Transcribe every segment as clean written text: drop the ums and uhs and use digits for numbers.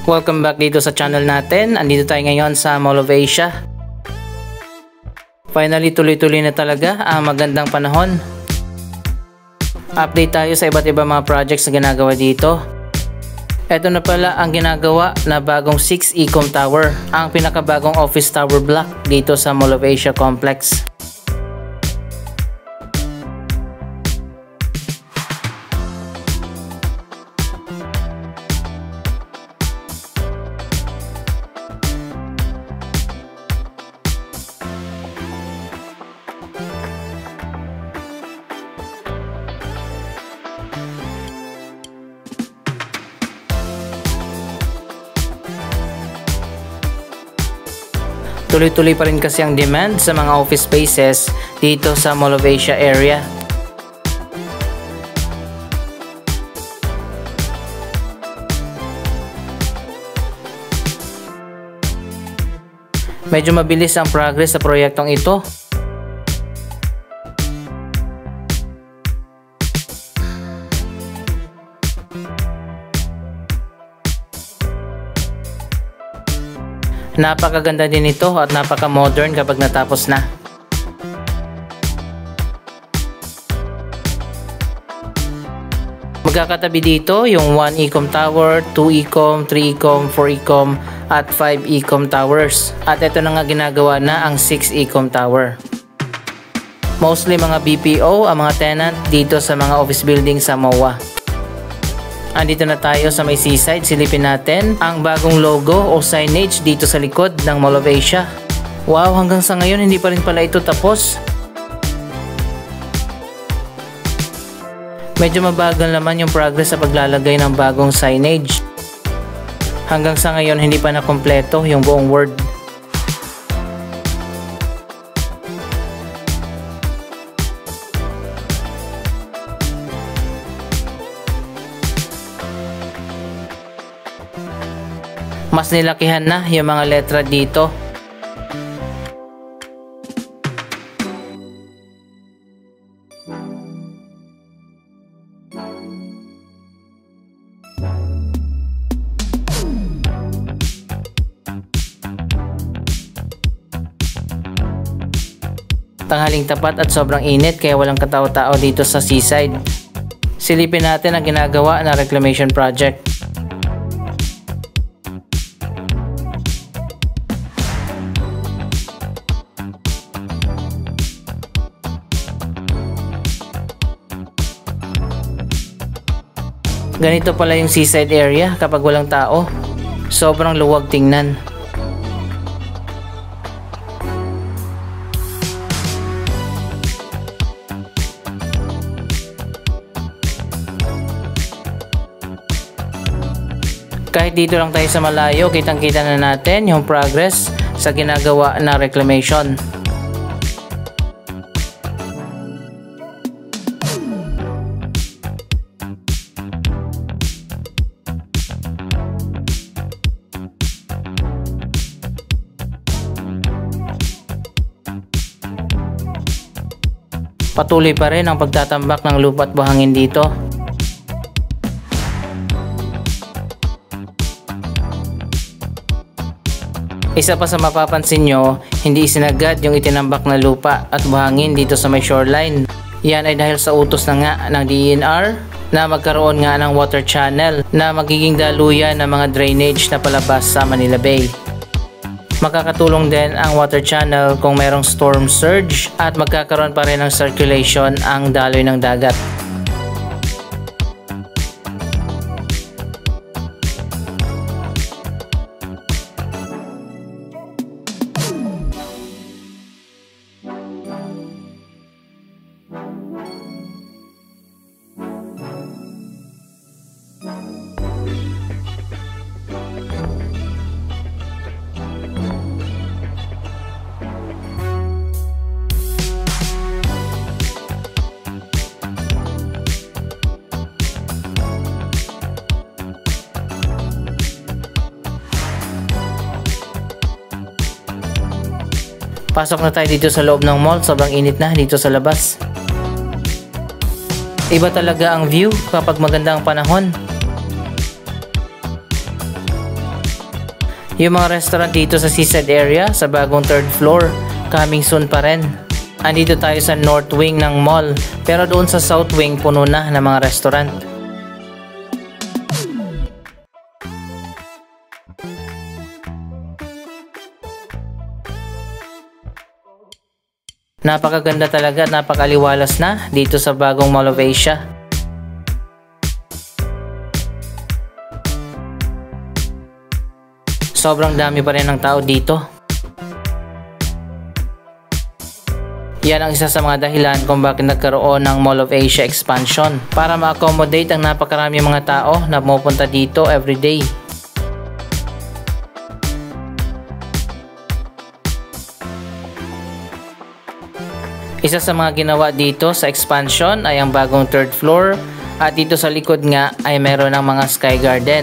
Welcome back dito sa channel natin. Andito tayo ngayon sa Mall of Asia. Finally, tuloy-tuloy na talaga ang magandang panahon. Update tayo sa iba't ibang mga projects na ginagawa dito. Ito na pala ang ginagawa na bagong 6 Ecom Tower, ang pinakabagong office tower block dito sa Mall of Asia Complex. Tuloy-tuloy pa rin kasi ang demand sa mga office spaces dito sa Mall of Asia area. Medyo mabilis ang progress sa proyektong ito. Napakaganda din ito at napaka-modern kapag natapos na. Magkakatabi dito yung 1 Ecom Tower, 2 Ecom, 3 Ecom, 4 Ecom at 5 Ecom Towers. At ito na nga ginagawa na ang 6 Ecom Tower. Mostly mga BPO ang mga tenant dito sa mga office building sa MOA. Andito na tayo sa may seaside. Silipin natin ang bagong logo o signage dito sa likod ng Mall of Asia. Wow, hanggang sa ngayon hindi pa rin pala ito tapos. Medyo mabagal naman yung progress sa paglalagay ng bagong signage. Hanggang sa ngayon hindi pa na kompleto yung buong word. Mas nilakihan na yung mga letra dito. Tanghaling tapat at sobrang init kaya walang katao-tao dito sa seaside. Silipin natin ang ginagawa na reclamation project. Ganito pala yung seaside area kapag walang tao. Sobrang luwag tingnan. Kahit dito lang tayo sa malayo, kitang-kita na natin yung progress sa ginagawa na reclamation. Patuloy pa rin ang pagtatambak ng lupa at buhangin dito. Isa pa sa mapapansin nyo, hindi isinagad yung itinambak na lupa at buhangin dito sa may shoreline. Yan ay dahil sa utos na nga ng DENR na magkaroon nga ng water channel na magiging daluyan ng mga drainage na palabas sa Manila Bay. Makakatulong din ang water channel kung mayroong storm surge at magkakaroon pa rin ng circulation ang daloy ng dagat. Pasok na tayo dito sa loob ng mall. Sobrang init na dito sa labas. Iba talaga ang view kapag maganda ang panahon. Yung mga restaurant dito sa seaside area, sa bagong 3rd floor, coming soon pa rin. Andito tayo sa north wing ng mall, pero doon sa south wing puno na ng mga restaurant. Napakaganda talaga at napakaliwalas na dito sa bagong Mall of Asia. Sobrang dami pa rin ng tao dito. Yan ang isa sa mga dahilan kung bakit nagkaroon ng Mall of Asia expansion, para ma-accommodate ang napakarami mga tao na pumupunta dito everyday. Isa sa mga ginawa dito sa expansion ay ang bagong 3rd floor, at dito sa likod nga ay meron ng mga sky garden.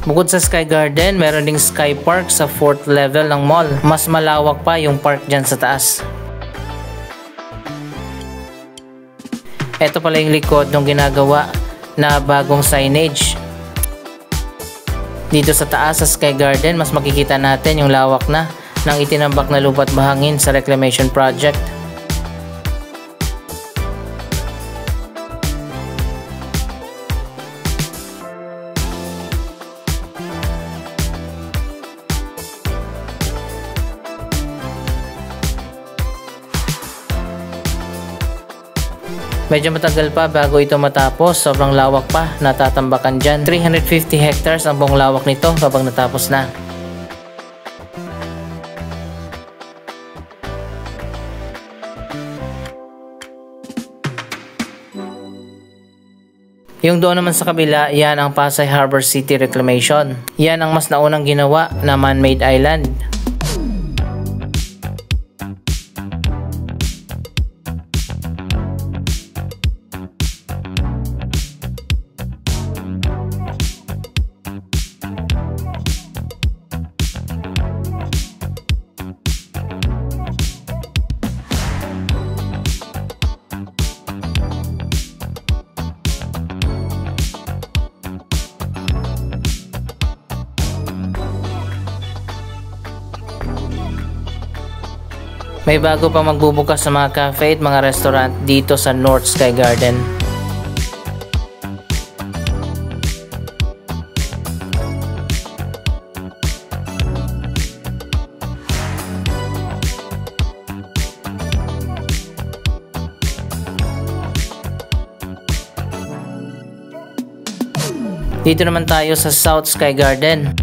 Bukod sa Sky Garden, meron ding Sky Park sa 4th level ng mall. Mas malawak pa yung park dyan sa taas. Ito pala yung likod ng ginagawa na bagong signage. Dito sa taas sa Sky Garden, mas makikita natin yung lawak na ng itinambak na lupa't bahangin sa reclamation project. Medyo matagal pa bago ito matapos, sobrang lawak pa natatambakan dyan. 350 hectares ang buong lawak nito kapag natapos na. Yung doon naman sa kabila, yan ang Pasay Harbor City Reclamation. Yan ang mas naunang ginawa na man-made island. May bago pa magbubukas sa mga cafe at mga restaurant dito sa North Sky Garden. Dito naman tayo sa South Sky Garden.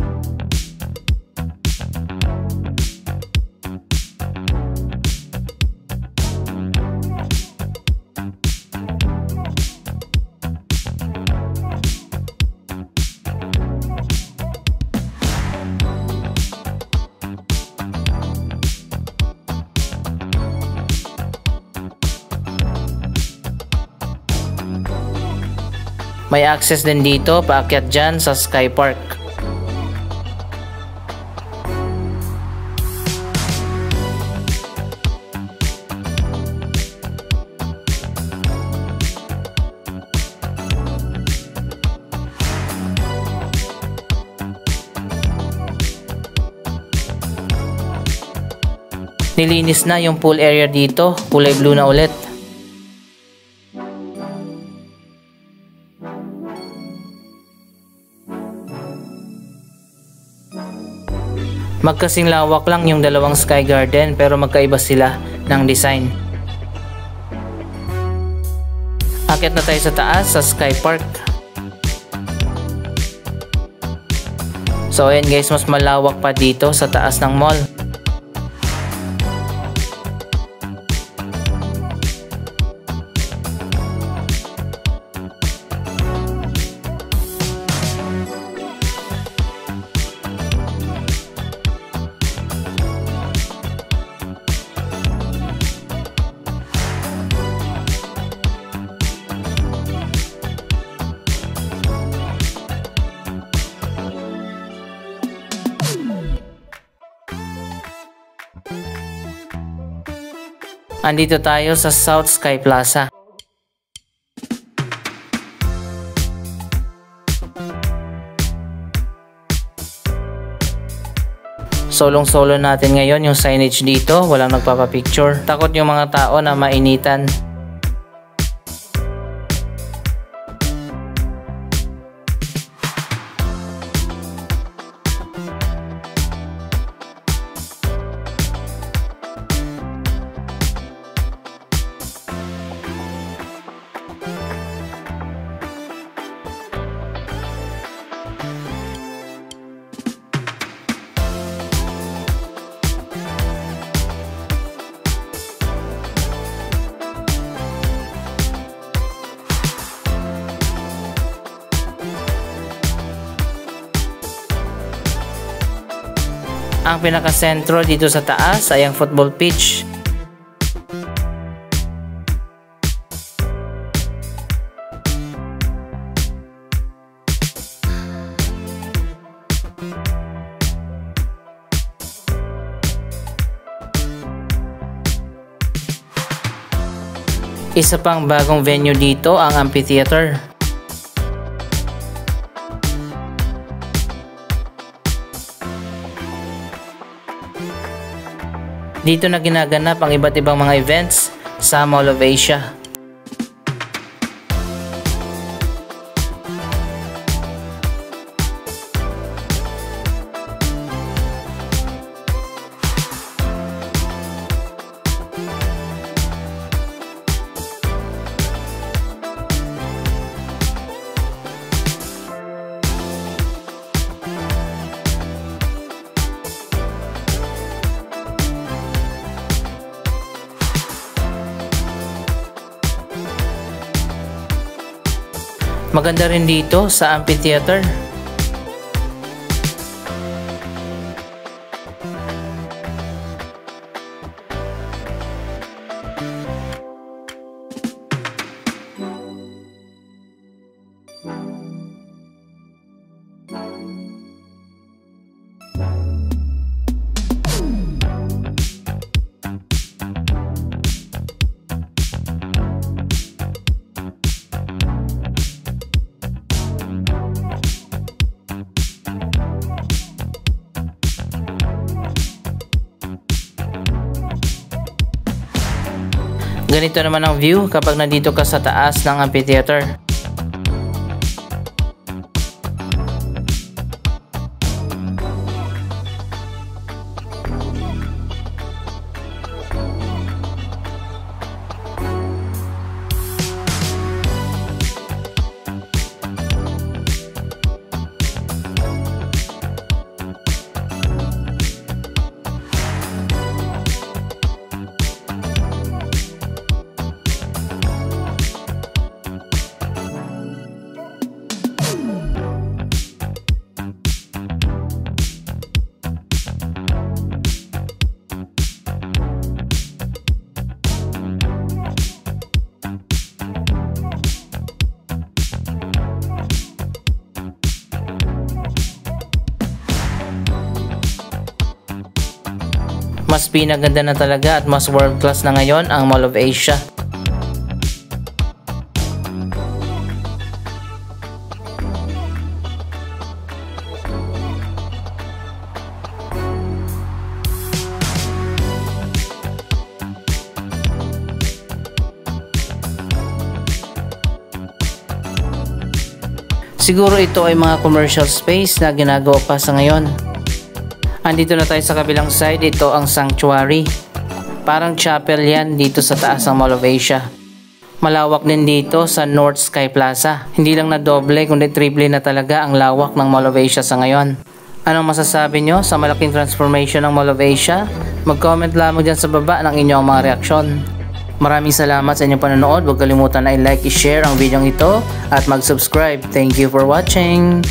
May access din dito paakyat dyan sa Sky Park. Nilinis na yung pool area dito, kulay blue na ulit. Magkasing lawak lang yung dalawang Sky Garden pero magkaiba sila ng design. Akyat na tayo sa taas sa Sky Park. So ayan guys, mas malawak pa dito sa taas ng mall. Andito tayo sa South Sky Plaza. Solong-solo natin ngayon yung signage dito, walang nagpapapicture. Takot yung mga tao na mainitan. Ang pinaka-sentro dito sa taas ay ang football pitch. Isa pang bagong venue dito ang amphitheater. Dito na ginaganap ang iba't ibang mga events sa Mall of Asia. Maganda rin dito sa amphitheater. Ganito naman ang view kapag nandito ka sa taas ng amphitheater. Mas pinaganda na talaga at mas world class na ngayon ang Mall of Asia. Siguro ito ay mga commercial space na ginagawa pa sa ngayon. Andito na tayo sa kabilang side, ito ang sanctuary. Parang chapel yan dito sa taas ng Mall of Asia. Malawak din dito sa North Sky Plaza. Hindi lang na doble kundi triple na talaga ang lawak ng Mall of Asia sa ngayon. Anong masasabi nyo sa malaking transformation ng Mall of Asia? Mag-comment lamang dyan sa baba ng inyong mga reaksyon. Maraming salamat sa inyong panonood. Huwag kalimutan na i-like, i-share ang video ito at mag-subscribe. Thank you for watching!